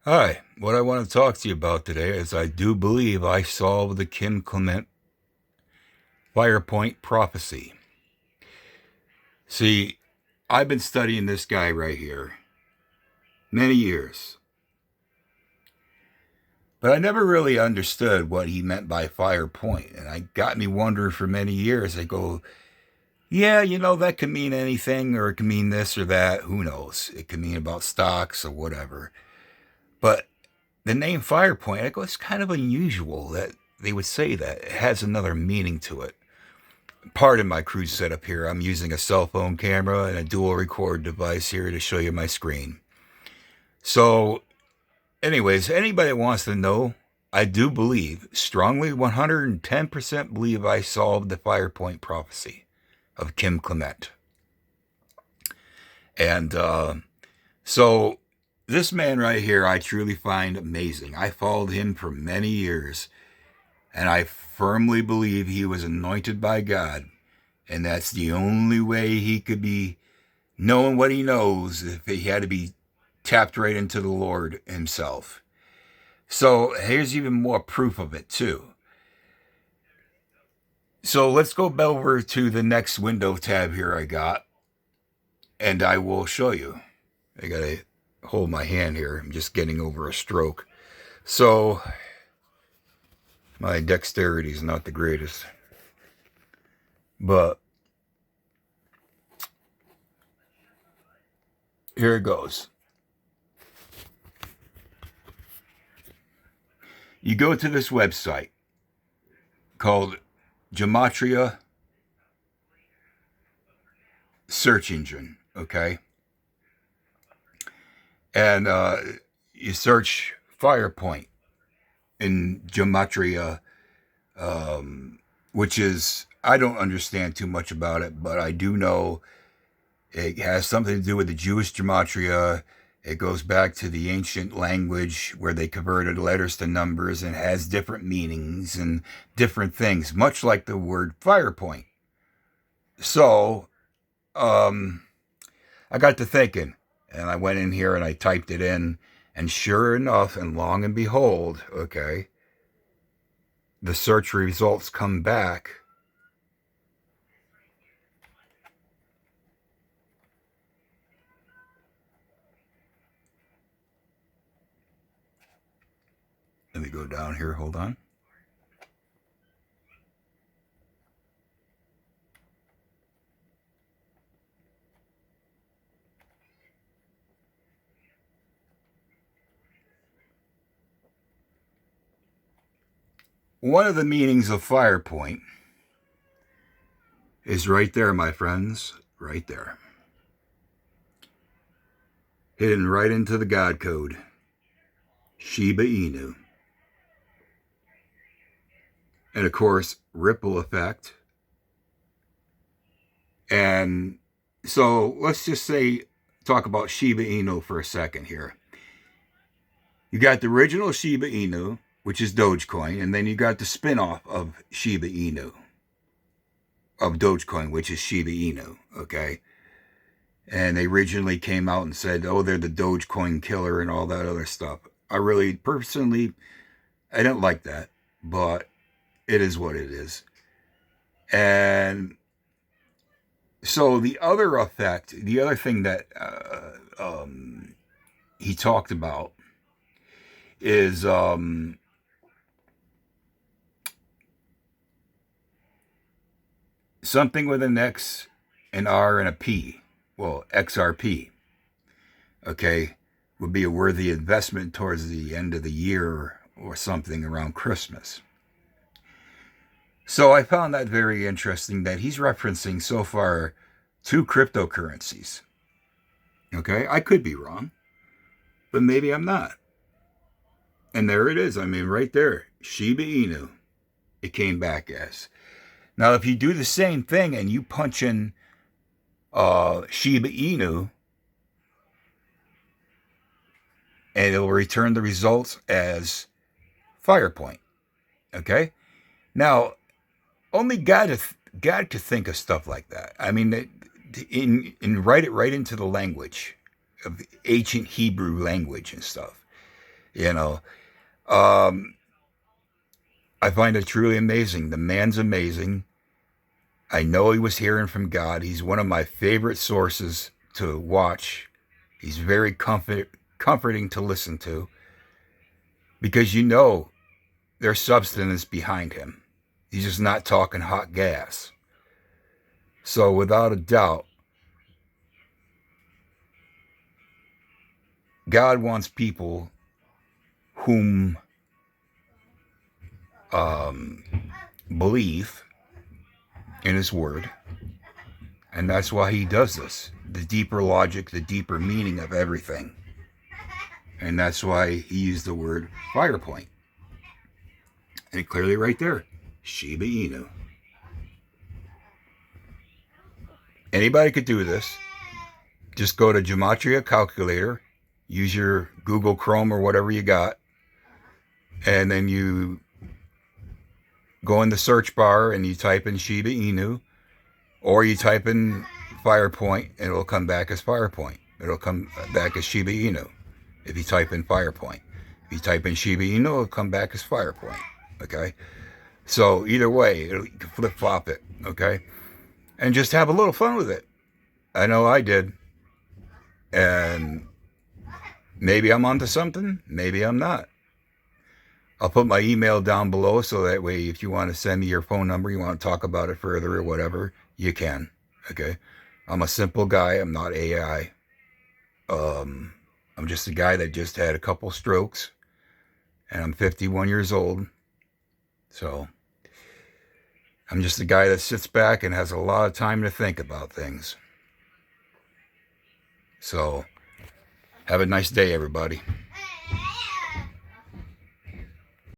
Hi, what I want to talk to you about today is I do believe I solved the Clement firepoint prophecy. See, I've been studying this guy right here many years, but I never really understood what he meant by firepoint, and I got me wondering for many years. I go, yeah, that can mean anything, or it can mean this or that. Who knows? It can mean about stocks or whatever. But the name firepoint, I go, it's kind of unusual that they would say that. It has another meaning to it. Pardon my crude setup here. I'm using a cell phone camera and a dual record device here to show you my screen. So, anyways, anybody that wants to know, I do believe, strongly 110% believe I solved the firepoint prophecy of Kim Clement. And so, this man right here, I truly find amazing. I followed him for many years, and I firmly believe he was anointed by God. And that's the only way he could be knowing what he knows, if he had to be tapped right into the Lord himself. So here's even more proof of it, too. So let's go over to the next window tab here I got, and I will show you. I got to hold my hand here. I'm just getting over a stroke. So my dexterity is not the greatest. But here it goes. You go to this website called Gematria search engine, okay? And you search firepoint in Gematria, which is, I don't understand too much about it, but I do know it has something to do with the Jewish Gematria. It goes back to the ancient language where they converted letters to numbers and has different meanings and different things, much like the word firepoint. So, I got to thinking, and I went in here and I typed it in, and sure enough, and long and behold, okay, the search results come back. Let me go down here, hold on. One of the meanings of firepoint is right there, my friends, right there. Hidden right into the God code. Shiba Inu. And of course, ripple effect. And so let's just say, talk about Shiba Inu for a second here. You got the original Shiba Inu, which is Dogecoin, and then you got the spin-off of Shiba Inu, of Dogecoin, which is Shiba Inu, okay? And they originally came out and said, oh, they're the Dogecoin killer and all that other stuff. I really, personally, I don't like that, but it is what it is. And so the other effect, the other thing that he talked about is something with an X, an R, and a P. Well, XRP, okay, would be a worthy investment towards the end of the year or something around Christmas. So I found that very interesting that he's referencing so far two cryptocurrencies. Okay, I could be wrong, but maybe I'm not. And there it is. I mean, right there, Shiba Inu. It came back as. Now, if you do the same thing and you punch in Shiba Inu, and it'll return the results as Firepoint. Okay. Now, only God could think of stuff like that. I mean, in write it right into the language of the ancient Hebrew language and stuff. You know, um, I find it truly amazing. The man's amazing. I know he was hearing from God. He's one of my favorite sources to watch. He's very comforting to listen to because you know there's substance behind him. He's just not talking hot gas. So without a doubt, God wants people whom um, believe in His Word, and that's why He does this. The deeper logic, the deeper meaning of everything, and that's why He used the word firepoint. And clearly, right there, Shiba Inu. Anybody could do this. Just go to Gematria Calculator, use your Google Chrome or whatever you got, and then you go in the search bar and you type in Shiba Inu, or you type in firepoint, and it'll come back as firepoint. It'll come back as Shiba Inu if you type in firepoint. If you type in Shiba Inu, it'll come back as firepoint. Okay? So either way, you can flip-flop it. Okay? And just have a little fun with it. I know I did. And maybe I'm onto something. Maybe I'm not. I'll put my email down below so that way if you want to send me your phone number, you want to talk about it further or whatever, you can. Okay? I'm a simple guy. I'm not AI. I'm just a guy that just had a couple strokes, and I'm 51 years old. So I'm just a guy that sits back and has a lot of time to think about things. So have a nice day, everybody.